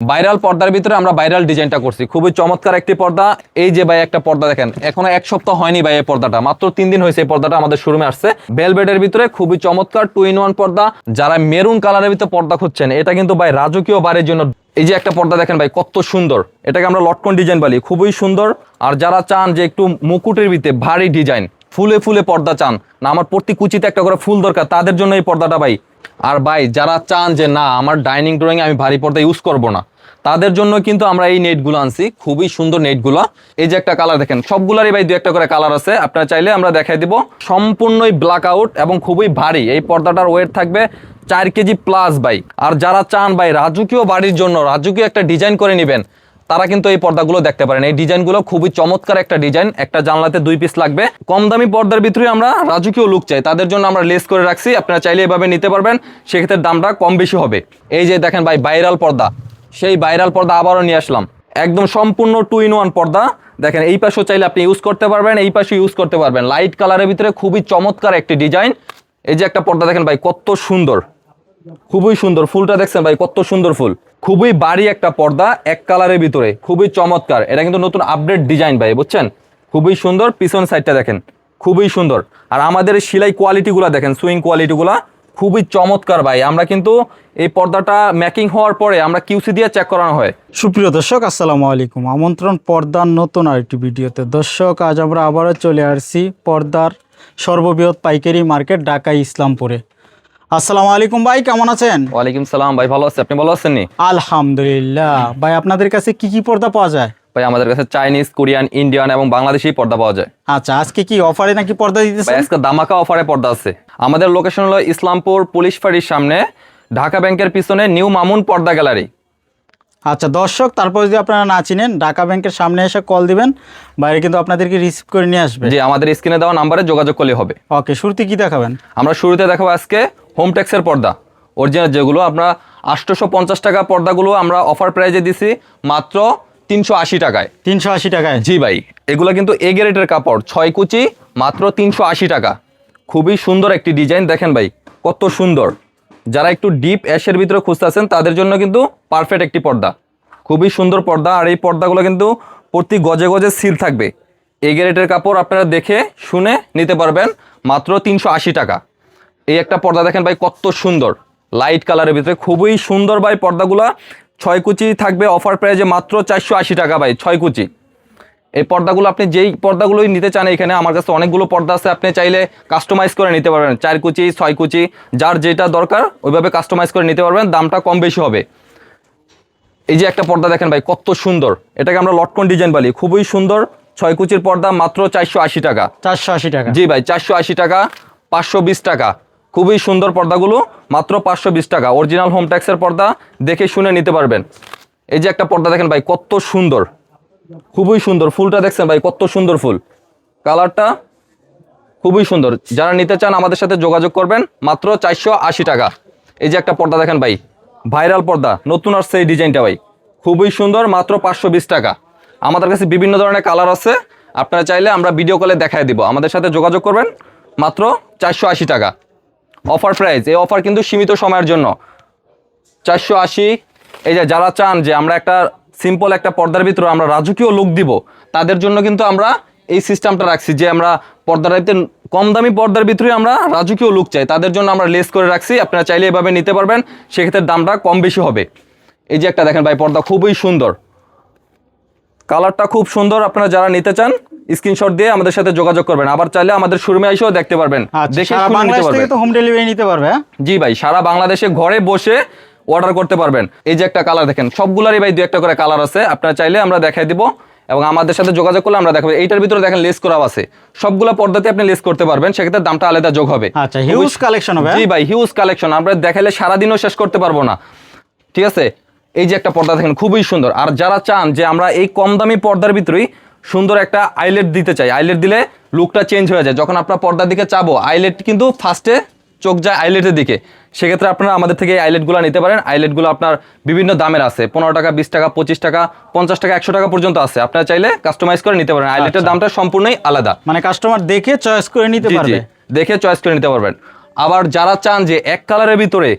Viral পর্দার ভিতরে আমরা ভাইরাল ডিজাইনটা করছি, খুবই চমৎকার একটি পর্দা। এই যে ভাই একটা পর্দা দেখেন, এখনো এক সপ্তাহ হয়নি ভাই এই পর্দাটা, মাত্র 3 দিন হয়েছে এই পর্দাটা আমাদের শোরুমে আসছে। ভেলভেটের ভিতরে খুবই চমৎকার 2-in-1 পর্দা। যারা মেরুন কালারের ভিতরে পর্দা খুঁজছেন, এটা কিন্তু ভাই রাজকীয় বাড়ির জন্য। এই যে একটা পর্দা দেখেন ভাই, কত সুন্দর, এটাকে আমরা লটকন ডিজাইন বলি, খুবই সুন্দর। আর যারা চান যে একটু মুকুটের ভিতরে ভারী ডিজাইন, ফুলে ফুলে পর্দা চান না, আমার প্রতি কুচিতে একটা করে ফুল দরকার, তাদের জন্য এই পর্দাটা ভাই। আর ভাই যারা চান যে না আমার ডাইনিং ড্রয়িং আমি ভারী পর্দা ইউজ করব না, তাদের জন্য কিন্তু আমরা এই নেটগুলো আনছি, খুবই সুন্দর নেটগুলো। এই যে একটা কালার দেখেন, সবগুলারই ভাই 2-1 করে কালার আছে, আপনারা চাইলে আমরা দেখাই দিব। সম্পূর্ণই ব্ল্যাক আউট এবং খুবই ভারী। এই পর্দাটার ওয়েট থাকবে 4 কেজি প্লাস ভাই। আর যারা চান ভাই রাজকীয় বাড়ির জন্য রাজকীয় একটা ডিজাইন করে নেবেন, তারা কিন্তু এই পর্দাগুলো দেখতে পারেন। এই ডিজাইনগুলো খুবই চমৎকার একটা ডিজাইন, একটা জানলাতে 2 পিস লাগবে। কম দামি পর্দার ভিতরে আমরা রাজকীয় লুক চাই, তাদের জন্য আমরা লেস করে রাখছি, আপনারা চাইলে এভাবে নিতে পারবেন, সেক্ষেত্রে দামটা কম বেশি হবে। এই যে দেখেন ভাই ভাইরাল পর্দা, সেই ভাইরাল পর্দা আবারও নিয়ে আসলাম, একদম সম্পূর্ণ 2-in-1 পর্দা। দেখেন এই পাশেও চাইলে আপনি ইউজ করতে পারবেন, এই পাশে ইউজ করতে পারবেন। লাইট কালারের ভিতরে খুবই চমৎকার একটি ডিজাইন। এই যে একটা পর্দা দেখেন ভাই, কত সুন্দর, খুবই সুন্দর। ফুলটা দেখছেন ভাই, কত সুন্দর ফুল, খুবই ভারী একটা পর্দা, এক কালারের ভিতরে, খুবই চমৎকার। এটা কিন্তু নতুন আপডেট ডিজাইন ভাই, বুঝছেন, খুবই সুন্দর। পিছন সাইডটা দেখেন, খুবই সুন্দর। আর আমাদের সেলাই কোয়ালিটিগুলো দেখেন, সুইং কোয়ালিটিগুলো খুবই চমৎকার ভাই। আমরা কিন্তু এই পর্দাটা মেকিং হওয়ার পরে আমরা কিউসি দিয়ে চেক করানো হয়। সুপ্রিয় দর্শক, আসসালামু আলাইকুম। আমন্ত্রণ পর্দার নতুন আরেকটি ভিডিওতে। দর্শক, আজ আমরা আবারও চলে আসছি পর্দার সর্ববৃহৎ পাইকারি মার্কেট ঢাকা ইসলামপুরে। আসসালামু আলাইকুম ভাই, কেমন আছেন? ওয়ালাইকুম সালাম ভাই, ভালো আছে, আপনি ভালো আছেন নি? আলহামদুলিল্লাহ। ভাই আপনাদের কাছে কি কি পর্দা পাওয়া যায়? ভাই আমাদের কাছে চাইনিজ, কোরিয়ান, ইন্ডিয়ান এবং বাংলাদেশি পর্দা পাওয়া যায়। আচ্ছা, আজকে কি অফারে নাকি পর্দা ভাই দিতেছেন? আজকে দামাকা অফারে পর্দা আছে। আমাদের লোকেশন হলো ইসলামপুর পুলিশ ফাঁড়ির সামনে, ঢাকা ব্যাংকের পিছনে নিউ মামুন পর্দা গ্যালারি। আচ্ছা দর্শক, তারপর যদি আপনারা না চিনেন, ঢাকা ব্যাংকের সামনে এসে কল দিবেন, বাইরে কিন্তু আপনাদেরকে রিসিভ করে নিয়ে আসবে। জি, আমাদের স্ক্রিনে দেওয়া নাম্বারে যোগাযোগ করলে হবে। ওকে, শুরুতে কি দেখাবেন? আমরা শুরুতে দেখাবো আজকে হোম টেক্সের পর্দা, অরিজিনাল যেগুলো আমরা 850 টাকা পর্দাগুলো আমরা অফার প্রাইজে দিছি মাত্র 380 টাকায়। 380 টাকায়? জি ভাই, এগুলো কিন্তু এ গ্রেডের কাপড়, 6 কুচি, মাত্র 380 টাকা। খুবই সুন্দর একটি ডিজাইন দেখেন ভাই, কত সুন্দর। যারা একটু ডিপ অ্যাশের ভিতরে খুঁজতেছেন, তাদের জন্য কিন্তু পারফেক্ট একটি পর্দা, খুবই সুন্দর পর্দা। আর এই পর্দাগুলো কিন্তু প্রতি গজে গজে সিল থাকবে। এ গ্রেডের কাপড়, আপনারা দেখে শুনে নিতে পারবেন মাত্র 380 টাকা। এই একটা পর্দা দেখেন ভাই, কত সুন্দর, লাইট কালারের ভিতরে, খুবই সুন্দর ভাই পর্দাগুলা। 6 কুচি থাকবে অফার প্রাইজে মাত্র 480 টাকা ভাই, 6 কুচি। এই পর্দাগুলো আপনি যেই পর্দাগুলোই নিতে চান, এখানে আমার কাছে অনেকগুলো পর্দা আছে, আপনি চাইলে কাস্টমাইজ করে নিতে পারবেন। 4 কুচি, 6 কুচি, যার যেটা দরকার ওইভাবে কাস্টমাইজ করে নিতে পারবেন, দামটা কম বেশি হবে। এই যে একটা পর্দা দেখেন ভাই, কত সুন্দর, এটাকে আমরা লটকন ডিজাইন বলি, খুবই সুন্দর। 6 কুচির পর্দা মাত্র 480 টাকা। 480 টাকা? জি ভাই, 480 টাকা, 520 টাকা। খুবই সুন্দর পর্দাগুলো, মাত্র 520 টাকা। অরিজিনাল হোম ট্যাক্সের পর্দা, দেখে শুনে নিতে পারবেন। এই যে একটা পর্দা দেখেন ভাই, কত সুন্দর, খুবই সুন্দর। ফুলটা দেখছেন ভাই, কত সুন্দর ফুল, কালারটা খুবই সুন্দর। যারা নিতে চান আমাদের সাথে যোগাযোগ করবেন, মাত্র 480 টাকা। এই যে একটা পর্দা দেখেন ভাই, ভাইরাল পর্দা, নতুন আসছে এই ডিজাইনটা ভাই, খুবই সুন্দর, মাত্র 520 টাকা। আমাদের কাছে বিভিন্ন ধরনের কালার আছে, আপনারা চাইলে আমরা ভিডিও কলে দেখায় দিব, আমাদের সাথে যোগাযোগ করবেন, মাত্র 480 টাকা অফার প্রাইস। এই অফার কিন্তু সীমিত সময়ের জন্য, 480। এই যে যারা চান যে আমরা একটা সিম্পল একটা পর্দার ভিতরে আমরা রাজকীয় লুক দিব, তাদের জন্য কিন্তু আমরা এই সিস্টেমটা রাখছি যে আমরা পর্দাটাতে কম দামি পর্দার ভিতরে আমরা রাজকীয় লুক চাই, তাদের জন্য আমরা লেস করে রাখছি, আপনারা চাইলে এভাবে নিতে পারবেন, সেক্ষেত্রে দামটা কম বেশি হবে। এই যে একটা দেখেন ভাই পর্দা, খুবই সুন্দর, কালারটা খুব সুন্দর। আপনারা যারা নিতে চান স্ক্রিনশট দিয়ে আমাদের সাথে যোগাযোগ করবেন, আবার চাইলে আমাদের শোরুমে এসেও দেখতে পারবেন, দেখে সারা শুনে নিতে বাংলাদেশ থেকে পারবেন। তো হোম ডেলিভারি নিতে পারবে? জি ভাই, সারা বাংলাদেশে ঘরে বসে অর্ডার করতে পারবেন। এই যে একটা কালার দেখেন, সবগুলারই ভাই 2-1 করে কালার আছে, আপনারা চাইলে আমরা দেখাই দিব এবং আমাদের সাথে যোগাযোগ করলে আমরা দেখাবো। এইটার ভিতরে দেখেন লেস করা আছে, সবগুলা পর্দাতে আপনি লেস করতে পারবেন, সেক্ষেত্রে দামটা আলাদা যোগ হবে। আচ্ছা, হিউজ কালেকশন হবে? জি ভাই, হিউজ কালেকশন, আমরা দেখাইলে সারাদিনও শেষ করতে পারবো না, ঠিক আছে। এই যে একটা পর্দা দেখেন, খুবই সুন্দর। আর যারা চান যে আমরা এই কম দামি পর্দার ভিতরেই সুন্দর একটা আইলেট দিতে চাই, আইলেট দিলে লুকটা চেঞ্জ হয়ে যায়, যখন আপনার পর্দার দিকে চাবো, আইলেট কিন্তু ফার্স্টে চোখ যায় আইলেটের দিকে, সেক্ষেত্রে আপনারা আমাদের থেকে এই আইলেটগুলো নিতে পারেন। আইলেটগুলো আপনার বিভিন্ন দামের আছে, 15 টাকা, 20 টাকা, 25 টাকা, 50 টাকা, 100 টাকা পর্যন্ত আছে, আপনারা চাইলে কাস্টমাইজ করে নিতে পারেন। আইলেটের দামটা সম্পূর্ণই আলাদা, মানে কাস্টমার দেখে চয়েস করে নিতে পারবে? দেখে চয়েস করে নিতে পারবেন। আবার যারা চান যে এক কালারের ভিতরে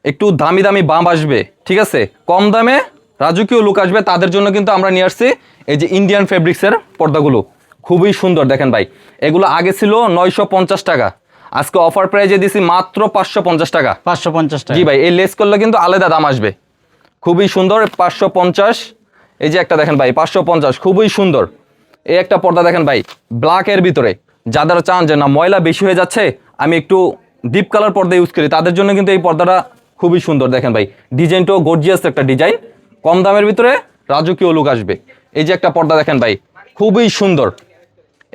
একটু দামি দামি বাম আসবে, ঠিক আছে, কম দামে রাজকীয় লুক আসবে তাদের জন্য কিন্তু আমরা নিয়ে আসছি এই যে ইন্ডিয়ান ফেব্রিক্সের পর্দাগুলো। খুবই সুন্দর দেখেন ভাই, এগুলো আগে ছিল 950 টাকা, আজকে অফার প্রাইজে দিছি মাত্র 550 টাকা। 550 টাকা। জি ভাই, এই লেস করলে কিন্তু আলাদা দাম আসবে। খুবই সুন্দর 550। এই যে একটা দেখেন ভাই 550, খুবই সুন্দর। এই একটা পর্দা দেখেন ভাই ব্ল্যাকের ভিতরে, যাদের চান যে না ময়লা বেশি হয়ে যাচ্ছে আমি একটু ডিপ কালার পর্দা ইউজ করি, তাদের জন্য কিন্তু এই পর্দাটা খুবই সুন্দর। দেখেন ভাই ডিজাইনটাও গর্জিয়াস একটা ডিজাইন, কম দামের ভিতরে রাজকীয় লুক আসবে। এই যে একটা পর্দা দেখেন ভাই খুবই সুন্দর,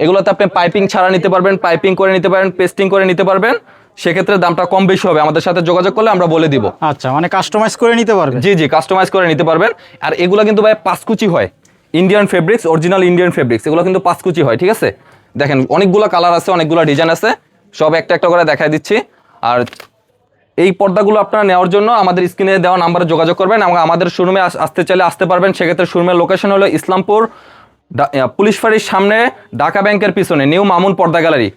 এগুলোতে আপনি পাইপিং ছাড়া নিতে পারবেন, পাইপিং করে নিতে পারেন, পেস্টিং করে নিতে পারবেন, সেক্ষেত্রে দামটা কম বেশি হবে। আমাদের সাথে যোগাযোগ করলে আমরা বলে দিব। আচ্ছা, মানে কাস্টমাইজ করে নিতে পারবে? জি জি, কাস্টমাইজ করে নিতে পারবেন। আর এগুলো কিন্তু ভাই পাঁচকুচি হয়, Indian fabrics, original Indian fabrics, এগুলো কিন্তু পাঁচকুচি হয়। ঠিক আছে, দেখেন অনেকগুলো কালার আছে, অনেকগুলো ডিজাইন আছে, সব একটা একটা করে দেখাই দিচ্ছি। আর এই পর্দাগুলো আপনারা নেওয়ার জন্য আমাদের স্ক্রিনে দেওয়া নাম্বারে যোগাযোগ করবেন এবং আমাদের শোরুমে আসতে চাইলে আসতে পারবেন। সেক্ষেত্রে শোরুমের লোকেশন হলো ইসলামপুর পুলিশ ফাঁড়ির সামনে, ঢাকা ব্যাংকের পিছনে, নিউ মামুন পর্দা গ্যালারি।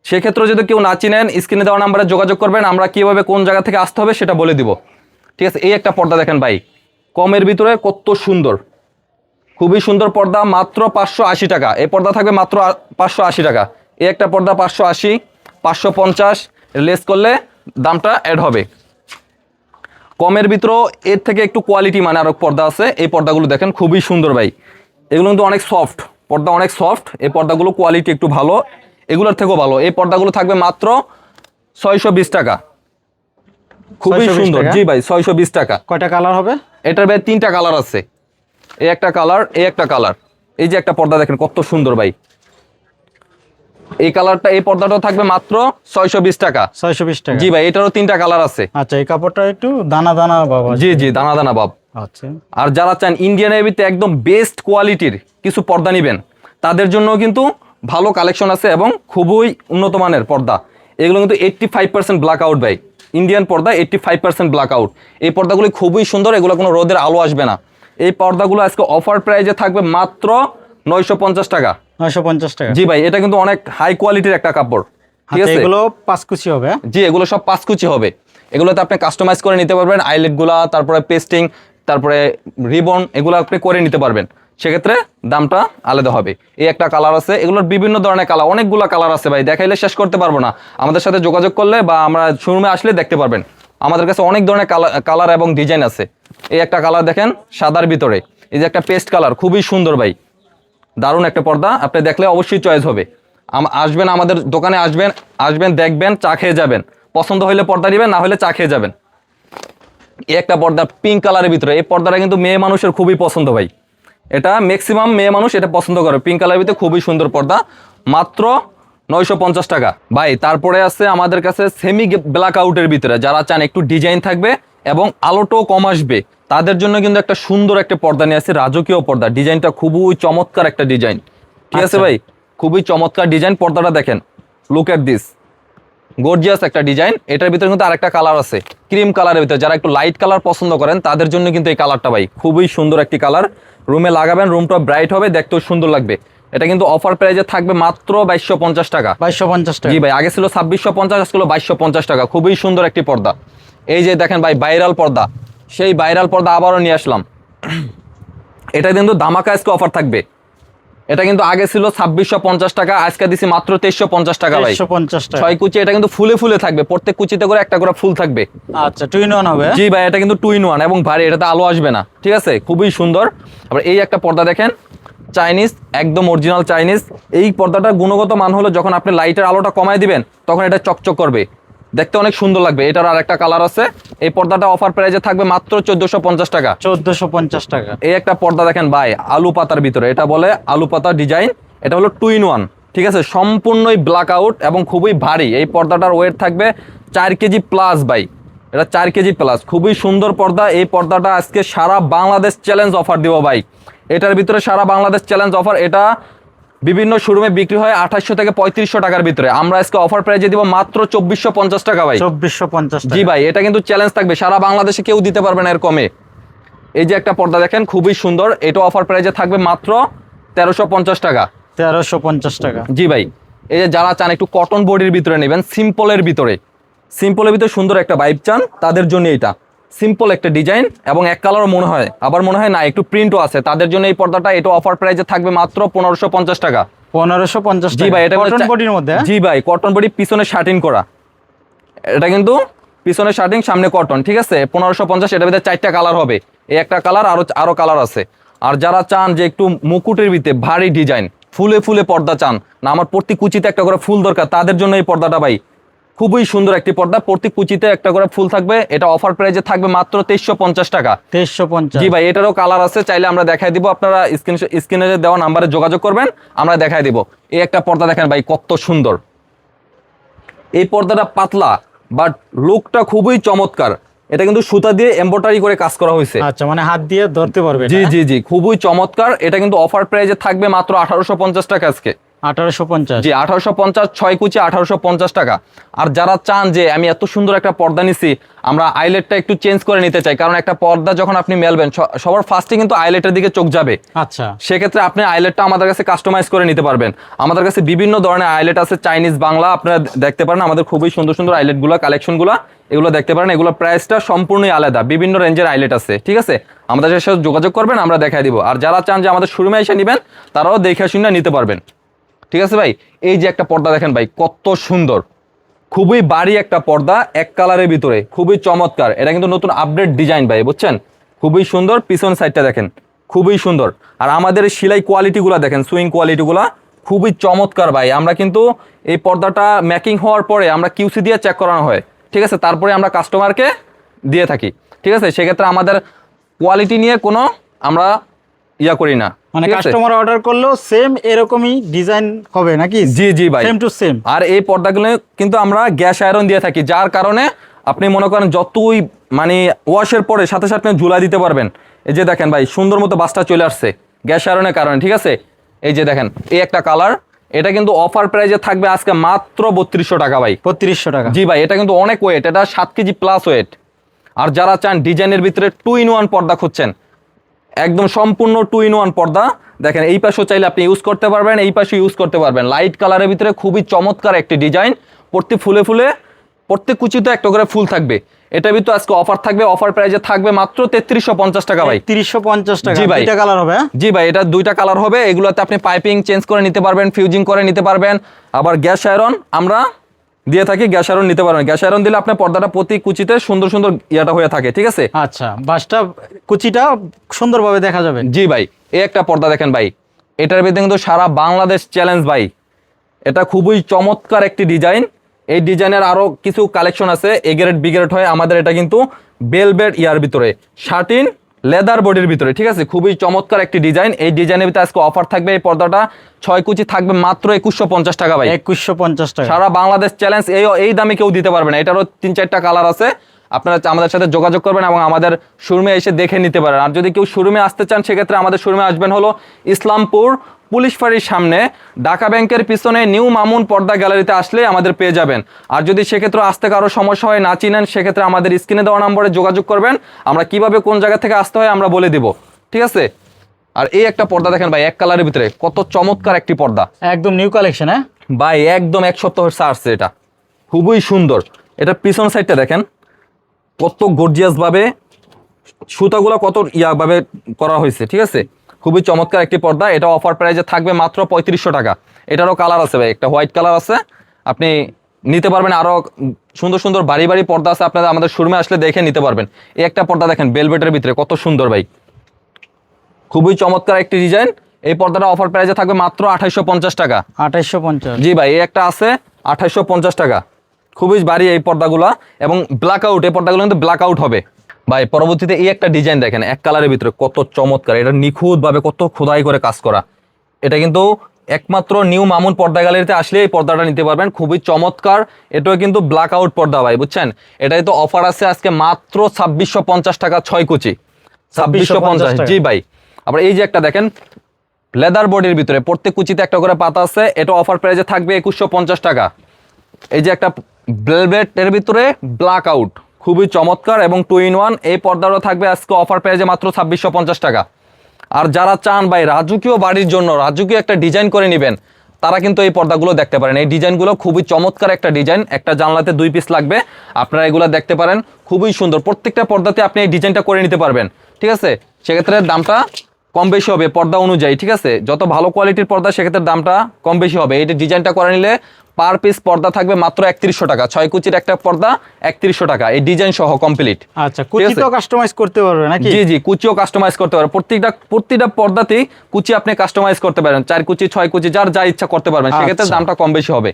সেক্ষেত্রে যদি কেউ না চিনেন স্ক্রিনে দেওয়া নাম্বারে যোগাযোগ করবেন, আমরা কীভাবে কোন জায়গা থেকে আসতে হবে সেটা বলে দিব। ঠিক আছে, এই একটা পর্দা দেখেন ভাই কমের ভিতরে কত সুন্দর, খুবই সুন্দর পর্দা, মাত্র 580 টাকা। এই পর্দা থাকবে মাত্র 580 টাকা। এই একটা পর্দা 580, 550, লেস করলে দামটা অ্যাড হবে। কমের ভিতরেও এর থেকে একটু কোয়ালিটি মানে আরও পর্দা আছে। এই পর্দাগুলো দেখেন খুবই সুন্দর ভাই, এগুলো কিন্তু অনেক সফট পর্দা, অনেক সফট। এই পর্দাগুলো কোয়ালিটি একটু ভালো, এগুলোর থেকেও ভালো। এই পর্দাগুলো থাকবে মাত্র 620 টাকা, খুবই 620 সুন্দর। টাকা? জি ভাই 620 টাকা। কয়টা কালার হবে? এটার ভাই 3টা কালার আছে, এই একটা কালার, এই একটা কালার। এই যে একটা পর্দা দেখেন কত সুন্দর ভাই, এই কালারটা, এই পর্দাটাও থাকবে মাত্র 620 টাকা। 620 টাকা? জি ভাই, এটারও 3টা কালার আছে। আচ্ছা, এই কাপড়টা একটু দানা দানা বাবা। জি জি, দানা দানা ভাব। আচ্ছা, আর যারা চান ইন্ডিয়ান নেভিতে একদম বেস্ট কোয়ালিটির কিছু পর্দা নেবেন, তাদের জন্য কিন্তু ভালো কালেকশন আছে এবং খুবই উন্নত মানের পর্দা। এগুলো কিন্তু 85% ব্ল্যাক আউট ভাই, ইন্ডিয়ান পর্দা 85% ব্ল্যাক আউট। এই পর্দাগুলি খুবই সুন্দর, এগুলো কোনো রোদের আলো আসবে না। এই পর্দাগুলো আজকে অফার প্রাইজে থাকবে মাত্র 950 টাকা। 950 টাকা? জি ভাই, এটা কিন্তু অনেক হাই কোয়ালিটির একটা কাপড়। ঠিক আচ্ছা, আছে, এগুলো পাঁচকুচি হবে? জি এগুলো সব পাঁচকুচি হবে। এগুলোতে আপনি কাস্টমাইজ করে নিতে পারবেন, আইলেটগুলা, তারপরে পেস্টিং, তারপরে রিবন, এগুলো আপনি করে নিতে পারবেন। সেক্ষেত্রে দামটা আলাদা হবে। এই একটা কালার আছে, এগুলোর বিভিন্ন ধরনের কালার, অনেকগুলো কালার আছে ভাই, দেখাইলে শেষ করতে পারবো না। আমাদের সাথে যোগাযোগ করলে বা আমরা শোরুমে আসলে দেখতে পারবেন, আমাদের কাছে অনেক ধরনের কালার এবং ডিজাইন আছে। এই একটা কালার দেখেন সাদার ভিতরে, এই যে একটা পেস্ট কালার, খুবই সুন্দর ভাই, দারুণ একটা পর্দা, আপনি দেখলে অবশ্যই চয়েস হবে। আসবেন আমাদের দোকানে, আসবেন দেখবেন, চা খেয়ে যাবেন, পছন্দ হইলে পর্দা নেবেন, না হলে চা খেয়ে যাবেন। এই একটা পর্দা পিঙ্ক কালারের ভিতরে, এই পর্দাটা কিন্তু মেয়ে মানুষের খুবই পছন্দ ভাই, এটা ম্যাক্সিমাম মেয়ে মানুষ এটা পছন্দ করে। পিঙ্ক কালারের ভিতরে খুবই সুন্দর পর্দা, মাত্র 950 টাকা ভাই। তারপরে আছে আমাদের কাছে সেমি ব্ল্যাক আউটের ভিতরে, যারা চান একটু ডিজাইন থাকবে এবং আলোটাও কম আসবে, তাদের জন্য কিন্তু একটা সুন্দর একটা পর্দা নিয়ে আসছে, রাজকীয় পর্দা। ডিজাইনটা খুবই চমৎকার একটা ডিজাইন। ঠিক আছে ভাই, খুবই চমৎকার ডিজাইন। পর্দাটা দেখেন, লুক এট দিস, গর্জিয়াস একটা ডিজাইন। এটার ভিতরে কিন্তু আরেকটা কালার আছে ক্রিম কালারের ভিতরে, যারা একটু লাইট কালার পছন্দ করেন তাদের জন্য কিন্তু এই কালারটা ভাই খুবই সুন্দর একটি কালার। রুমে লাগাবেন, রুমটা ব্রাইট হবে, দেখতেও সুন্দর লাগবে। এটা কিন্তু অফার প্রাইজে থাকবে মাত্র 2250 টাকা। 2250 টাকা? জি ভাই, আগে ছিল 2650, আজকে হলো 2250 টাকা। খুবই সুন্দর একটি পর্দা। এই যে দেখেন ভাই ভাইরাল পর্দা, সেই ভাইরাল পর্দা আবারও নিয়ে আসলাম। এটা কিন্তু ধামাকা আজকে অফার থাকবে। এটা কিন্তু আগে ছিল 2650 টাকা, আজকে দিছি মাত্র 2350 টাকা ভাই। 2350 টাকা? 6 কুচি, এটা কিন্তু ফুলে ফুলে থাকবে, প্রত্যেক কুচিতে করে একটা করে ফুল থাকবে। আচ্ছা, 2 in 1 হবে? জি ভাই, এটা কিন্তু 2 in 1 এবং ভারী, এটাতে আলো আসবে না। ঠিক আছে, খুবই সুন্দর। আবার এই একটা পর্দা দেখেন, চাইনিজ, একদম অরিজিনাল চাইনিজ। এই পর্দাটার গুণগত মান হলো যখন আপনি লাইটের আলোটা কমায় দিবেন তখন এটা চকচক করবে, দেখতে অনেক সুন্দর লাগবে। এটার আর একটা কালার আছে। এই পর্দাটা অফার প্রাইজে থাকবে মাত্র 1450 টাকা। 1450 টাকা? এই একটা পর্দা দেখেন ভাই, আলু পাতার ভিতরে, এটা বলে আলু পাতা ডিজাইন। এটা হলো 2 in 1। ঠিক আছে, সম্পূর্ণই ব্ল্যাক আউট এবং খুবই ভারী। এই পর্দাটার ওয়েট থাকবে 4 কেজি প্লাস ভাই, এটা 4 কেজি প্লাস। খুবই সুন্দর পর্দা। এই পর্দাটা আজকে সারা বাংলাদেশ চ্যালেঞ্জ অফার দিব ভাই। এটার ভিতরে সারা বাংলাদেশ চ্যালেঞ্জ অফার। এটা বিভিন্ন শোরুমে বিক্রি হয় 2800 থেকে 3500 টাকার ভিতরে, আমরা আজকে অফার প্রাইজে দিব মাত্র 2450 টাকা ভাই। 2450 টাকা? জি ভাই, এটা কিন্তু চ্যালেঞ্জ থাকবে, সারা বাংলাদেশে কেউ দিতে পারবে না এর কমে। এই যে একটা পর্দা দেখেন, খুবই সুন্দর, এটা অফার প্রাইজে থাকবে মাত্র 1350 টাকা। 1350 টাকা? জি ভাই, এই যে যারা চান একটু কটন বডির ভিতরে নেবেন, সিম্পলের ভিতরে, সিম্পলের ভিতরে সুন্দর একটা ভাইব চান, তাদের জন্য এটা সিম্পল একটা ডিজাইন এবং এক কালারও মনে হয়, আবার মনে হয় না একটু প্রিন্টও আছে, তাদের জন্য এই পর্দাটা এটা অফার প্রাইসে থাকবে মাত্র 1550 টাকা। 1550 জি ভাই, এটা কটন বডির মধ্যে, হ্যাঁ? জি ভাই, কটন বডি, পিছনে শার্টিং করা, এটা কিন্তু পিছনে শার্টিং সামনে কটন, ঠিক আছে। 1550, এটার ভিতরে 4টা কালার হবে, এই একটা কালার, আরো কালার আছে। আর যারা চান যে একটু মুকুটের ভিতরে ভারী ডিজাইন, ফুলে ফুলে পর্দা চান না, আমার প্রতি কুচিতে একটা করে ফুল দরকার, তাদের জন্য এই পর্দাটা ভাই খুবই সুন্দর একটি পর্দা, প্রতি কুচিতে একটা করে ফুল থাকবে, এটা অফার প্রাইসে থাকবে মাত্র 2350 টাকা। 2350। জি ভাই, এটারও কালার আছে, চাইলে আমরা দেখাই দিব, আপনারা স্ক্রিনে দেওয়া নাম্বারে যোগাযোগ করবেন, আমরা দেখাই দিব। এই একটা পর্দা দেখেন ভাই কত সুন্দর, এই পর্দাটা পাতলা বাট লুকটা খুবই চমৎকার, এটা কিন্তু সুতা দিয়ে এমব্রয়ডারি করে কাজ করা হয়েছে। আচ্ছা, মানে হাত দিয়ে ধরতে পারবে। জি জি জি, খুবই চমৎকার, এটা কিন্তু অফার প্রাইসে থাকবে মাত্র 1850 টাকা আজকে। 1850। জি 1850, 6 কুচি 1850 টাকা। আর যারা চান যে আমি এত সুন্দর একটা পর্দা নিছি, আমরা আইলেটটা একটু চেঞ্জ করে নিতে চাই, কারণ একটা পর্দা যখন আপনি মেলবেন সবার ফার্স্টে কিন্তু আইলেটের দিকে চোখ যাবে। আচ্ছা, সেক্ষেত্রে আপনি আইলেটটা আমাদের কাছে কাস্টমাইজ করে নিতে পারবেন। আমাদের কাছে বিভিন্ন ধরনের আইলেট আছে, চাইনিজ, বাংলা, আপনারা দেখতে পারেন আমাদের খুবই সুন্দর সুন্দর আইলেটগুলো, কালেকশনগুলো এগুলো দেখতে পারেন। এগুলো প্রাইসটা সম্পূর্ণই আলাদা, বিভিন্ন রেঞ্জের আইলেট আছে, ঠিক আছে। আমাদের সাথে যোগাযোগ করবেন, আমরা দেখাই দিব। আর যারা চান যে আমাদের শোরুমে এসে নেবেন, তারাও দেখে শুনে নিতে পারবেন, ঠিক আছে ভাই। এই যে একটা পর্দা দেখেন ভাই কত সুন্দর, খুবই ভারী একটা পর্দা, এক কালারের ভিতরে, খুবই চমৎকার। এটা কিন্তু নতুন আপডেট ডিজাইন ভাই, বুঝছেন, খুবই সুন্দর। পিছন সাইডটা দেখেন খুবই সুন্দর। আর আমাদের সেলাই কোয়ালিটিগুলো দেখেন, সুইং কোয়ালিটিগুলো খুবই চমৎকার ভাই। আমরা কিন্তু এই পর্দাটা মেকিং হওয়ার পরে আমরা কিউসি দিয়ে চেক করানো হয়, ঠিক আছে, তারপরে আমরা কাস্টমারকে দিয়ে থাকি, ঠিক আছে। সেক্ষেত্রে আমাদের কোয়ালিটি নিয়ে কোনো আমরা করি না, মানে ঠিক আছে? কাস্টমার অর্ডার করলেও সেম এরকমই ডিজাইন হবে নাকি? জি জি ভাই, সেম টু সেম। আর এই পর্দাগুলো কিন্তু আমরা গ্যাস আয়রন দিয়ে থাকি, যার কারণে আপনি মনে করেন যতই মানে ওয়াশের পরে সাথে সাথে ঝুলা দিতে পারবেন। এই যে দেখেন ভাই সুন্দর মতো বাসটা চলে আসছে গ্যাস আয়রনের কারণে, ঠিক আছে। এই যে দেখেন এই একটা কালার, এটা কিন্তু অফার প্রাইসে থাকবে আজকে মাত্র 3200 টাকা ভাই। 3200 টাকা। জি ভাই, এটা কিন্তু অনেক ওয়েট, এটা 7 কেজি প্লাস ওয়েট। আর যারা চান ডিজাইনের ভিতরে 2-in-1 পর্দা খুঁজছেন, একদম সম্পূর্ণ 2-in-1 পর্দা, দেখেন এই পাশেও চাইলে আপনি ইউজ করতে পারবেন, এই পাশে ইউজ করতে পারবেন। লাইট কালারের ভিতরে খুবই চমৎকার একটি ডিজাইন, প্রত্যেক ফুলে ফুলে প্রত্যেক কুচিতে একটা করে ফুল থাকবে। এটার ভিতরে আজকে অফার থাকবে, অফার প্রাইসে থাকবে মাত্র 3350 টাকা ভাই। 3350 টাকা। জি ভাই, দুইটা কালার হবে। জি ভাই, এটা দুইটা কালার হবে। এগুলোতে আপনি পাইপিং চেঞ্জ করে নিতে পারবেন, ফিউজিং করে নিতে পারবেন। আবার গ্যাস আয়রন আমরা দিয়ে থাকি, গ্যাস আয়রন নিতে পারবেন। গ্যাস আয়রন দিলে আপনার পর্দাটা প্রতি কুচিতে সুন্দর সুন্দর ইয়াটা হয়ে থাকে, ঠিক আছে। আচ্ছা, বাসটা কুচিটা সুন্দরভাবে দেখা যাবে। জি ভাই, এই একটা পর্দা দেখেন ভাই, এটার ভিতরে কিন্তু সারা বাংলাদেশ চ্যালেঞ্জ ভাই। এটা খুবই চমৎকার একটি ডিজাইন। এই ডিজাইনের আরো কিছু কালেকশন আছে, এ গ্রেড বি গ্রেড হয় আমাদের। এটা কিন্তু বেলভেট ইয়ার ভিতরে, শার্টিন লেদার বডির ভিতরে, ঠিক আছে, খুবই চমৎকার একটি ডিজাইন। এই ডিজাইনের ভিতরে আজকে অফার থাকবে, এই পর্দাটা 6 কুচি থাকবে মাত্র 2150 টাকা ভাই। 2150 টাকা। সারা বাংলাদেশ চ্যালেঞ্জ, এই দামে কেউ দিতে পারবে না। এটারও 3-4টা কালার আছে, আপনারা আমাদের সাথে যোগাযোগ করবেন এবং আমাদের শোরুমে এসে দেখে নিতে পারেন। আর যদি কেউ শোরুমে আসতে চান, সেক্ষেত্রে আমাদের শোরুমে আসবেন হলো ইসলামপুর পুলিশ ফাঁড়ির সামনে, ঢাকা ব্যাংকের পিছনে নিউ মামুন পর্দা গ্যালারিতে আসলে আমাদের পেয়ে যাবেন। আর যদি সেক্ষেত্রে আসতে কারো সমস্যা হয়, না চিনেন, সেক্ষেত্রে আমাদের স্ক্রিনে দেওয়া নম্বরে যোগাযোগ করবেন, আমরা কিভাবে কোন জায়গা থেকে আসতে হয় আমরা বলে দিব, ঠিক আছে। আর এই একটা পর্দা দেখেন ভাই, এক কালারের ভিতরে কত চমৎকার একটি পর্দা, একদম নিউ কালেকশন। হ্যাঁ ভাই, একদম 1 সপ্তাহের আসছে, এটা খুবই সুন্দর। এটা পিছন সাইডটা দেখেন কত গর্জিয়াস ভাবে সুতাগুলো কত ভাবে করা হয়েছে, ঠিক আছে, খুবই চমৎকার একটি পর্দা। এটা অফার প্রাইসে থাকবে মাত্র 3500 টাকা। এটারও কালার আছে ভাই, একটা হোয়াইট কালার আছে, আপনি নিতে পারবেন। আরো সুন্দর সুন্দর বাড়ি বাড়ি পর্দা আছে, আপনারা আমাদের শোরুমে আসলে দেখে নিতে পারবেন। এই একটা পর্দা দেখেন বেলভেটের ভিতরে কত সুন্দর ভাই, খুবই চমৎকার একটি ডিজাইন। এই পর্দাটা অফার প্রাইসে থাকবে মাত্র 2850 টাকা। 2850। জি ভাই, এই একটা আছে 2850 টাকা, খুবই ভারী এই পর্দাগুলো এবং ব্ল্যাক আউট, এই পর্দাগুলো কিন্তু ব্ল্যাক আউট হবে ভাই। পরবর্তীতে এই একটা ডিজাইন দেখেন, এক কালারের ভিতরে কত চমৎকার, এটা নিখুঁত ভাবে কত খোদাই করে কাজ করা। এটা কিন্তু একমাত্র নিউ মামুন পর্দা গ্যালারিতে আসলে এই পর্দাটা নিতে পারবেন, খুবই চমৎকার। এটাও কিন্তু ব্ল্যাক আউট পর্দা ভাই, বুঝছেন। এটাই তো অফার আছে আজকে মাত্র 2650 টাকা, 6 কুচি 2650। জি ভাই, আবার এই যে একটা দেখেন লেদার বডির ভিতরে, প্রত্যেক কুচিতে একটা করে পাতা আছে, এটা অফার প্রাইসে থাকবে 2150 টাকা। এই যে একটা ভেলভেটের ভিতরে ব্ল্যাক আউট, খুবই চমৎকার এবং 2-in-1, এই পর্দারও থাকবে আজকে অফার প্রাইসে মাত্র 2650 টাকা। আর যারা চান ভাই রাজকীয় বাড়ির জন্য রাজকীয় একটা ডিজাইন করে নেবেন, তারা কিন্তু এই পর্দাগুলো দেখতে পারেন। এই ডিজাইনগুলো খুবই চমৎকার একটা ডিজাইন, একটা জানলাতে 2 পিস লাগবে, আপনারা এগুলো দেখতে পারেন, খুবই সুন্দর। প্রত্যেকটা পর্দাতে আপনি এই ডিজাইনটা করে নিতে পারবেন, ঠিক আছে। সেক্ষেত্রে দামটা কম বেশি হবে পর্দা অনুযায়ী, ঠিক আছে। যত ভালো কোয়ালিটির পর্দা সেক্ষেত্রে দামটা কম বেশি হবে। এই ডিজাইনটা করে নিলে পার পিস পর্দা থাকবে মাত্র 3100 টাকা। 6 কুচির একটা পর্দা 3100 টাকা, এই ডিজাইন সহ কমপ্লিট। আচ্ছা, কুচি তো কাস্টমাইজ করতে পারবে নাকি? জি জি, কুচিও কাস্টমাইজ করতে পারবেন। প্রত্যেকটা পর্দাতেই কুচি আপনি কাস্টমাইজ করতে পারেন, 4 কুচি 6 কুচি যার যা ইচ্ছা করতে পারবেন। সেক্ষেত্রে দামটা কম বেশি হবে।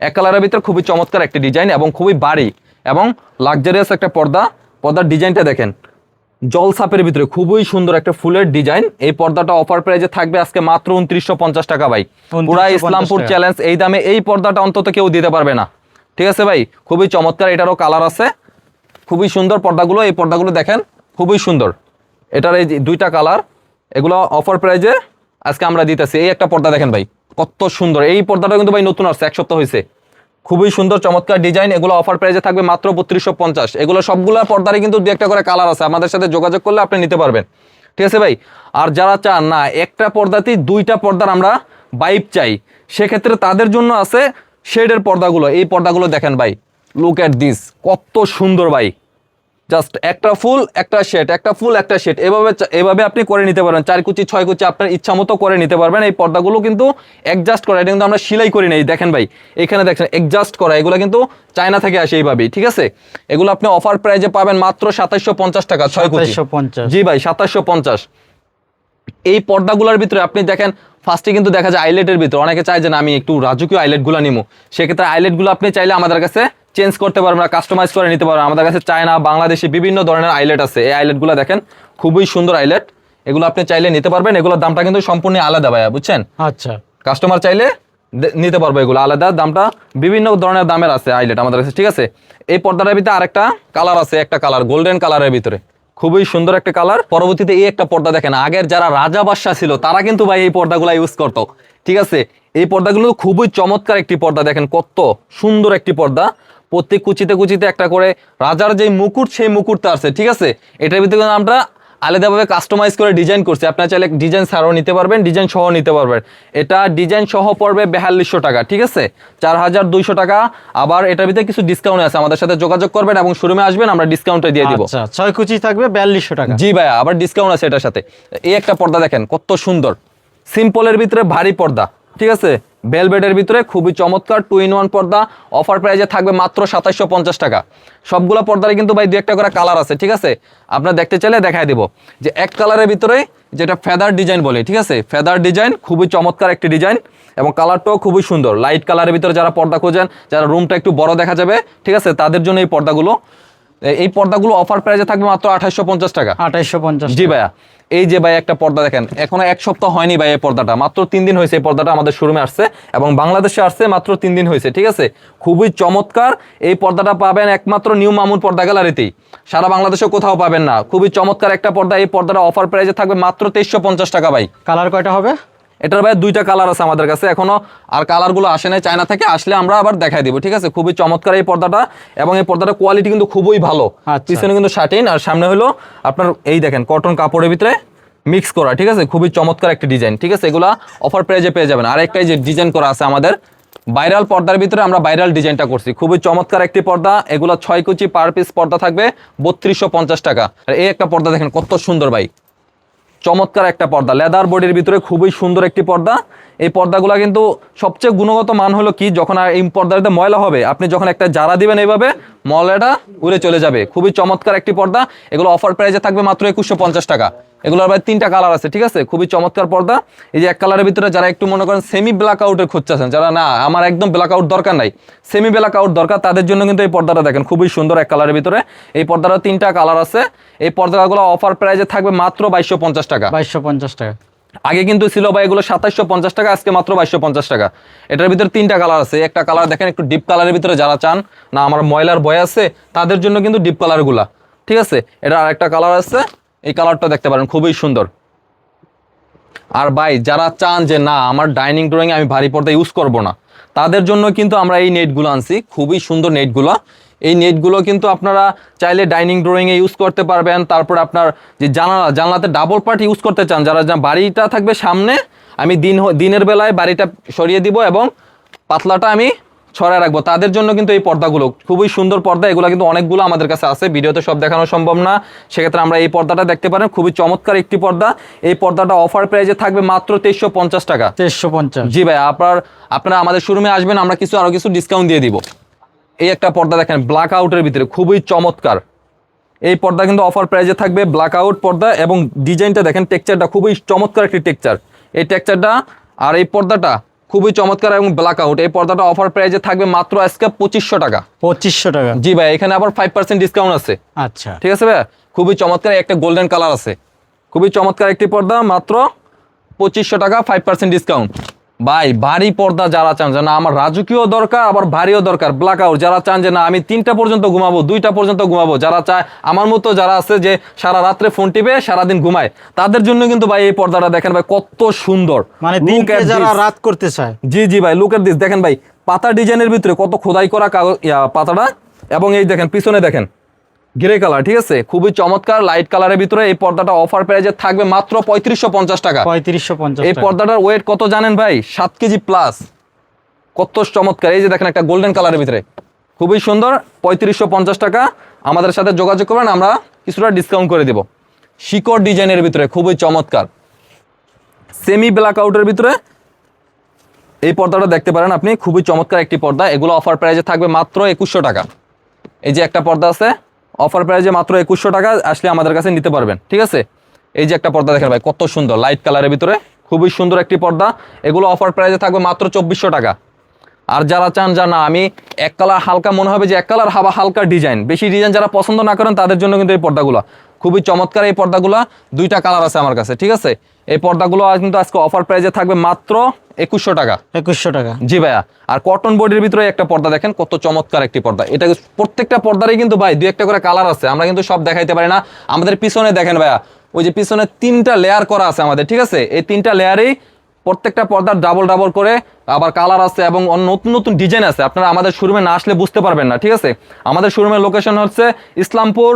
এক কালারের ভিতরে খুবই চমৎকার একটা ডিজাইন এবং খুবই ভারী এবং লাক্সারিয়াস একটা পর্দার ডিজাইনটা দেখেন, জলসাপের ভিতরে খুবই সুন্দর একটা ফুলের ডিজাইন। এই পর্দাটা অফার প্রাইজে থাকবে আজকে মাত্র 2950 টাকা ভাই। পুরা ইসলামপুর চ্যালেঞ্জ, এই দামে এই পর্দাটা অন্তত কেউ দিতে পারবে না, ঠিক আছে ভাই। খুবই চমৎকার, এটারও কালার আছে, খুবই সুন্দর পর্দাগুলো। এই পর্দাগুলো দেখেন খুবই সুন্দর, এটার এই 2টা কালার, এগুলো অফার প্রাইজে আজকে আমরা দিতেছি। এই একটা পর্দা দেখেন ভাই, কত সুন্দর। এই পর্দাটা কিন্তু ভাই নতুন আসছে, 1 সপ্তাহ হয়েছে। খুবই সুন্দর চমৎকার ডিজাইন, এগুলো অফার প্রাইজে থাকবে মাত্র 3250। এগুলো সবগুলো পর্দারই কিন্তু 2-1টা করে কালার আছে, আমাদের সাথে যোগাযোগ করলে আপনি নিতে পারবেন, ঠিক আছে ভাই। আর যারা চান না একটা পর্দাতেই 2টা পর্দার আমরা বাইপ চাই, সেক্ষেত্রে তাদের জন্য আছে শেডের পর্দাগুলো। এই পর্দাগুলো দেখেন ভাই, লুক এট দিস, কত সুন্দর ভাই। জাস্ট একটা ফুল একটা শেড, একটা ফুল একটা শেড, এভাবে আপনি করে নিতে পারবেন। 4 কুচি 6 কুচি আপনার ইচ্ছা মতো করে নিতে পারবেন। এই পর্দাগুলো কিন্তু অ্যাডজাস্ট করা, এটা কিন্তু আমরা সেলাই করি নাই, দেখেন ভাই এখানে দেখেন অ্যাডজাস্ট করা, এগুলো কিন্তু চায়না থেকে আসে এইভাবেই, ঠিক আছে। এগুলো আপনি অফার প্রাইজে পাবেন মাত্র 2750 টাকা 6 কুচি। 2750, জি ভাই 2750। এই পর্দাগুলোর ভিতরে আপনি দেখেন ফার্স্টে কিন্তু দেখা যায় আইলেটের ভিতরে অনেকে চায় যে না আমি একটু রাজকীয় আইলেটগুলো নিবো, সেক্ষেত্রে আইলেটগুলো আপনি চাইলে আমাদের কাছে চেঞ্জ করতে পারবেন, কাস্টমাইজ করে নিতে পারবেন। আমাদের কাছে চায়না বাংলাদেশি বিভিন্ন ধরনের আইলেট আছে। এই আইলেটগুলো দেখেন খুবই সুন্দর আইলেট, এগুলো আপনি চাইলে নিতে পারবেন। এগুলোর দামটা কিন্তু সম্পূর্ণ আলাদা ভাইয়া, বুঝছেন। আচ্ছা, কাস্টমার চাইলে নিতে পারবো, এগুলো আলাদা, দামটা বিভিন্ন ধরনের দামের আছে আইলেট আমাদের কাছে, ঠিক আছে। এই পর্দাটার ভিতরে আরেকটা কালার আছে, একটা কালার গোল্ডেন কালারের ভিতরে, খুবই সুন্দর একটা কালার। পরবর্তীতে এই একটা পর্দা দেখেন, আগের যারা রাজা বাদশাহ ছিল তারা কিন্তু ভাই এই পর্দাগুলো ইউজ করতো, ঠিক আছে। এই পর্দাগুলো খুবই চমৎকার একটি পর্দা, দেখেন কত সুন্দর একটি পর্দা। প্রত্যেক কুচিতে কুচিতে একটা করে রাজার যে মুকুট, সেই মুকুটটা আছে, ঠিক আছে। এটার ভিতরে আমরা আলাদাভাবে কাস্টমাইজ করে ডিজাইন করছি, আপনারা চাইলে ডিজাইন ছাড়াও নিতে পারবেন, ডিজাইন সহ নিতে পারবেন। এটা ডিজাইন সহ পড়বে 4200 টাকা, ঠিক আছে, 4200 টাকা। আবার এটার ভিতরে কিছু ডিসকাউন্ট আছে, আমাদের সাথে যোগাযোগ করবেন এবং শোরুমে আসবেন, আমরা ডিসকাউন্টে দিয়ে দিব। আচ্ছা, 6 কুচি থাকবে 4200 টাকা। জি ভাইয়া, আবার ডিসকাউন্ট আছে এটার সাথে। এই একটা পর্দা দেখেন কত সুন্দর, সিম্পলের ভিতরে ভারী পর্দা, ঠিক আছে, ভেলভেটের ভিতরে খুবই চমৎকার 2-in-1 পর্দা। অফার প্রাইজে থাকবে মাত্র 2750 টাকা। সবগুলো পর্দারে কিন্তু ভাই 2-1টা করে কালার আছে, ঠিক আছে। আপনারা দেখতে চাইলে দেখাই দেবো যে এক কালারের ভিতরে যেটা ফেদার ডিজাইন বলে, ঠিক আছে, ফেদার ডিজাইন খুবই চমৎকার একটি ডিজাইন এবং কালারটাও খুবই সুন্দর। লাইট কালারের ভিতরে যারা পর্দা খোঁজেন, যারা রুমটা একটু বড় দেখা যাবে, ঠিক আছে, তাদের জন্য এই পর্দাগুলো অফার প্রাইজে থাকবে মাত্র 2850 টাকা। 2850। জি ভাইয়া, এই যে ভাই একটা পর্দা দেখেন, এখনো 1 সপ্তাহ হয়নি ভাই। এই পর্দাটা মাত্র 3 দিন হয়েছে, এই পর্দাটা আমাদের শোরুমে আসছে এবং বাংলাদেশে আসছে মাত্র 3 দিন হয়েছে, ঠিক আছে। খুবই চমৎকার এই পর্দাটা পাবেন একমাত্র নিউ মামুন পর্দা গ্যালারিতেই, সারা বাংলাদেশে কোথাও পাবেন না। খুবই চমৎকার একটা পর্দা। এই পর্দাটা অফার প্রাইজে থাকবে মাত্র 2350 টাকা ভাই। কালার কয়টা হবে? এটার ভাই 2টা কালার আছে আমাদের কাছে, এখনো আর কালারগুলো আসে নাই চায়না থেকে, আসলে আমরা আবার দেখাই দিব, ঠিক আছে। খুবই চমৎকার এই পর্দাটা এবং এই পর্দাটার কোয়ালিটি কিন্তু খুবই ভালো। পিছনে কিন্তু শাটিন আর সামনে হলো আপনার এই দেখেন কটন কাপড়ের ভিতরে মিক্স করা, ঠিক আছে, খুবই চমৎকার একটা ডিজাইন, ঠিক আছে। এগুলা অফার প্রাইজে পেয়ে যাবেন। আর একটাই যে ডিজাইন করা আছে আমাদের ভাইরাল পর্দার ভিতরে, আমরা ভাইরাল ডিজাইনটা করছি, খুবই চমৎকার একটি পর্দা। এগুলো 6 কুচি পার পিস পর্দা থাকবে 3250 টাকা। আর এই একটা পর্দা দেখেন কত সুন্দর ভাই, চমৎকার একটা পর্দা, লেদার বডির ভিতরে খুবই সুন্দর একটি পর্দা। এই পর্দাগুলো কিন্তু সবচেয়ে গুণগত মান হলো কি, যখন আর এই পর্দাতে ময়লা হবে, আপনি যখন একটা জারা দিবেন এইভাবে ময়লাটা উড়ে চলে যাবে। খুবই চমৎকার একটি পর্দা। এগুলো অফার প্রাইজে থাকবে মাত্র 2150 টাকা। এগুলোর ভাই 3টা কালার আছে, ঠিক আছে, খুবই চমৎকার পর্দা। এই যে এক কালারের ভিতরে যারা একটু মনে করেন সেমি ব্ল্যাক আউটের খুঁজছেন, যারা না আমার একদম ব্ল্যাক আউট দরকার নাই, সেমি ব্ল্যাক আউট দরকার, তাদের জন্য কিন্তু এই পর্দাটা দেখেন খুবই সুন্দর এক কালারের ভিতরে। এই পর্দাটা 3টা কালার আছে। এই পর্দাগুলো অফার প্রাইজে থাকবে মাত্র 2250 টাকা। 2250 টাকা। আগে কিন্তু ছিল ভাই এগুলো 2750 টাকা, আজকে মাত্র 2250 টাকা। এটার ভিতরে 3টা কালার আছে। একটা কালার দেখেন একটু ডিপ কালারের ভিতরে, যারা চান না আমার ময়লার ভয় আছে তাদের জন্য কিন্তু ডিপ কালারগুলা, ঠিক আছে। এটা আরেকটা কালার আছে, এই কালারটা দেখতে পারেন খুবই সুন্দর। আর ভাই যারা চান যে না আমার ডাইনিং ড্রয়িং আমি ভারী পর্দা ইউজ করব না, তাদের জন্য কিন্তু আমরা এই নেটগুলো আনছি, খুবই সুন্দর নেটগুলো। এই নেটগুলো কিন্তু আপনারা চাইলে ডাইনিং ড্রয়িংয়ে ইউজ করতে পারবেন। তারপর আপনার যে জানলাতে ডাবল পার্ট ইউজ করতে চান, যারা বাড়িটা থাকবে সামনে, আমি দিনের বেলায় বাড়িটা সরিয়ে দিব এবং পাতলাটা আমি ছড়ায় রাখবো, তাদের জন্য কিন্তু এই পর্দাগুলো খুবই সুন্দর পর্দা। এগুলো কিন্তু অনেকগুলো আমাদের কাছে আছে, ভিডিওতে সব দেখানো সম্ভব না, সেক্ষেত্রে আমরা এই পর্দাটা দেখতে পারেন। খুবই চমৎকার একটি পর্দা। এই পর্দাটা অফার প্রাইজে থাকবে মাত্র 2350 টাকা। 2350। জি ভাই, আপনারা আমাদের শোরুমে আসবেন, আমরা আরো কিছু ডিসকাউন্ট দিয়ে দিব। এই একটা পর্দা দেখেন ব্ল্যাক আউটের ভিতরে, খুবই চমৎকার। এই পর্দা কিন্তু অফার প্রাইজে থাকবে, ব্ল্যাক আউট পর্দা, এবং ডিজাইনটা দেখেন, টেক্সচারটা খুবই চমৎকার একটি টেক্সচার। এই টেক্সচারটা আর এই পর্দাটা খুবই চমৎকার এবং ব্ল্যাক আউট। এই পর্দাটা অফার প্রাইজে থাকবে মাত্র আজকে 2500 টাকা। 2500 টাকা। জি ভাই, এখানে আবার 5% ডিসকাউন্ট আছে। আচ্ছা, ঠিক আছে ভাই, খুবই চমৎকার একটা গোল্ডেন কালার আছে, খুবই চমৎকার একটি পর্দা, মাত্র 2500 টাকা, 5% ডিসকাউন্ট। ভাই ভারী পর্দা যারা চান যে না আমার রাজকীয় দরকার আবার ভারীও দরকার, ব্ল্যাক আউট, যারা চান যে না আমি 3টা পর্যন্ত ঘুমাবো, 2টা পর্যন্ত ঘুমাবো, যারা চায় আমার মতো যারা আছে যে সারা রাত্রে ফোন টিপে সারাদিন ঘুমায়, তাদের জন্য কিন্তু ভাই এই পর্দাটা দেখেন ভাই কত সুন্দর। মানে দিনকে যারা রাত করতে চায়। জি জি ভাই, লুক এট দিস, দেখেন ভাই পাতা ডিজাইনের ভিতরে কত খোদাই করা পাতাটা, এবং এই দেখেন পিছনে দেখেন গ্রে কালার। ঠিক আছে, খুবই চমৎকার লাইট কালারের ভিতরে। এই পর্দাটা অফার প্রাইজে থাকবে মাত্র 3550 টাকা। 3550। এই পর্দাটার ওয়েট কত জানেন ভাই? 7 কেজি প্লাস। কত চমৎকার, এই যে দেখেন একটা গোল্ডেন কালারের ভিতরে, খুবই সুন্দর। 3550 টাকা। আমাদের সাথে যোগাযোগ করবেন, আমরা কিছুটা ডিসকাউন্ট করে দেব। শিকড় ডিজাইনের ভিতরে খুবই চমৎকার, সেমি ব্ল্যাক আউটের ভিতরে এই পর্দাটা দেখতে পারেন আপনি, খুবই চমৎকার একটি পর্দা। এগুলো অফার প্রাইজে থাকবে মাত্র 2100 টাকা। এই যে একটা পর্দা আছে অফার প্রাইজে মাত্র 2100 টাকা, আসলে আমাদের কাছে নিতে পারবেন। ঠিক আছে, এই যে একটা পর্দা দেখেন ভাই কত সুন্দর লাইট কালারের ভিতরে, খুবই সুন্দর একটি পর্দা। এগুলো অফার প্রাইজে থাকবে মাত্র 2400 টাকা। আর যারা চান যা না আমি এক কালার হালকা মনে হবে যে এক কালার হালকা ডিজাইন, বেশি ডিজাইন যারা পছন্দ না করেন তাদের জন্য কিন্তু এই পর্দাগুলো খুবই চমৎকার। এই পর্দাগুলো 2টা কালার আছে আমার কাছে। ঠিক আছে, এই পর্দাগুলো কিন্তু আজকে অফার প্রাইজে থাকবে মাত্র 2100 টাকা। 2100 টাকা। জি ভাইয়া। আর কটন বডির ভিতরে একটা পর্দা দেখেন, কত চমৎকার একটি পর্দা। এটা প্রত্যেকটা পর্দারই কিন্তু ভাই 2-1টা করে কালার আছে, আমরা কিন্তু সব দেখাইতে পারি না। আমাদের পিছনে দেখেন ভাইয়া, ওই যে পিছনে 3টা লেয়ার করা আছে আমাদের। ঠিক আছে, এই 3টা লেয়ারেই প্রত্যেকটা পর্দার ডাবল করে আবার কালার আছে এবং নতুন নতুন ডিজাইন আছে। আপনারা আমাদের শোরুমে না আসলে বুঝতে পারবেন না। ঠিক আছে, আমাদের শোরুমের লোকেশন হচ্ছে ইসলামপুর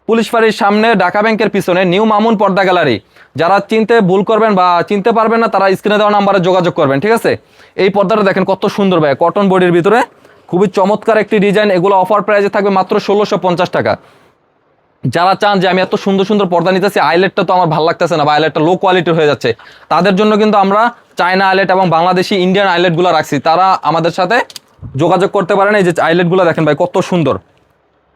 পুলিশ ফাঁড়ির সামনে, ঢাকা ব্যাংকের পিছনে, নিউ মামুন পর্দা গ্যালারি। যারা চিনতে ভুল করবেন বা চিনতে পারবেন না তারা স্ক্রিনে দেওয়া নাম্বারে যোগাযোগ করবেন। ঠিক আছে, এই পর্দাটা দেখেন কত সুন্দর ভাই, কটন বডির ভিতরে খুবই চমৎকার একটি ডিজাইন। এগুলো অফার প্রাইজে থাকবে মাত্র 1650 টাকা। যারা চান যে আমি এত সুন্দর সুন্দর পর্দা নিতেছি, আইলেটটা তো আমার ভালো লাগতেছে না বা আইলেটটা লো কোয়ালিটির হয়ে যাচ্ছে, তাদের জন্য কিন্তু আমরা চায়না আইলেট এবং বাংলাদেশি ইন্ডিয়ান আইলেটগুলো রাখছি, তারা আমাদের সাথে যোগাযোগ করতে পারেন। এই যে আইলেটগুলো দেখেন ভাই কত সুন্দর।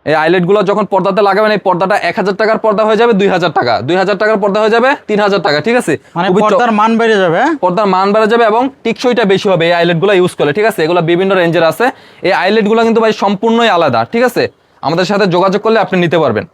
এই আইলেটগুলো যখন পর্দাতে লাগাবেন, এই পর্দাটা 1000 টাকার পর্দা হয়ে যাবে 2000 টাকা, 2000 টাকার পর্দা হয়ে যাবে 3000 টাকা। ঠিক আছে, মানে পর্দার মান বেড়ে যাবে। পর্দার মান বেড়ে যাবে এবং টিকসইটা বেশি হবে এই আইলেটগুলো ইউজ করলে। ঠিক আছে, এগুলো বিভিন্ন রেঞ্জের আছে। এই আইলেটগুলো কিন্তু ভাই সম্পূর্ণই আলাদা। ঠিক আছে, আমাদের সাথে যোগাযোগ করলে আপনি নিতে পারবেন।